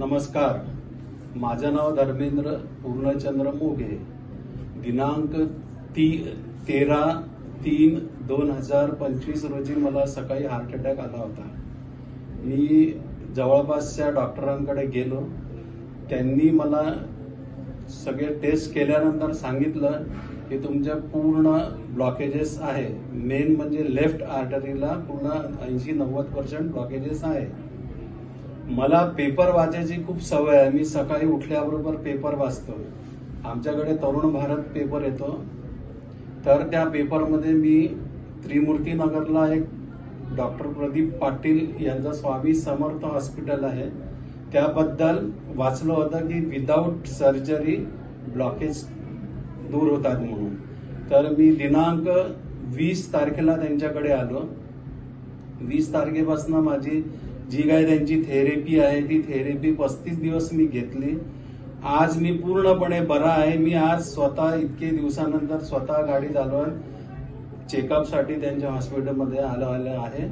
नमस्कार, माझं नाव धर्मेंद्र पूर्णचंद्र मोघे। दिनांक 13/3/2025 रोजी मला सकाळी हार्ट अटॅक आला होता। मी जवळपासच्या डॉक्टरांकडे गेलो। त्यांनी मला सगळे टेस्ट केल्यानंतर सांगितलं की तुमच्या पूर्ण ब्लॉकेजेस आहे। मेन म्हणजे लेफ्ट आर्टरीला पूर्ण 80-90% ब्लॉकेजेस आहे। मला पेपर वाचायची खूप सवय आहे। मी सकाळी उठल्याबरोबर पेपर वाचतो। आमच्याकडे तरुण भारत पेपर येतो, तर त्या पेपरमध्ये मी त्रिमूर्ती नगरला एक डॉक्टर प्रदीप पाटील यांचा स्वामी समर्थ हॉस्पिटल आहे, त्याबद्दल वाचलं होतं की विदाउट सर्जरी ब्लॉकेज दूर होतात म्हणून। तर मी दिनांक 20 तारखेला त्यांच्याकडे आलो। 20 तारखेपासून माझी जी काय त्यांची थेरपी आहे ती थेरपी 35 दिवस मी घेतली। आज मी पूर्णपणे बरा आहे। मी आज स्वतः इतके दिवसानंतर स्वतः गाडी चालवून चेकअपसाठी त्यांच्या हॉस्पिटलमध्ये आलो आहे।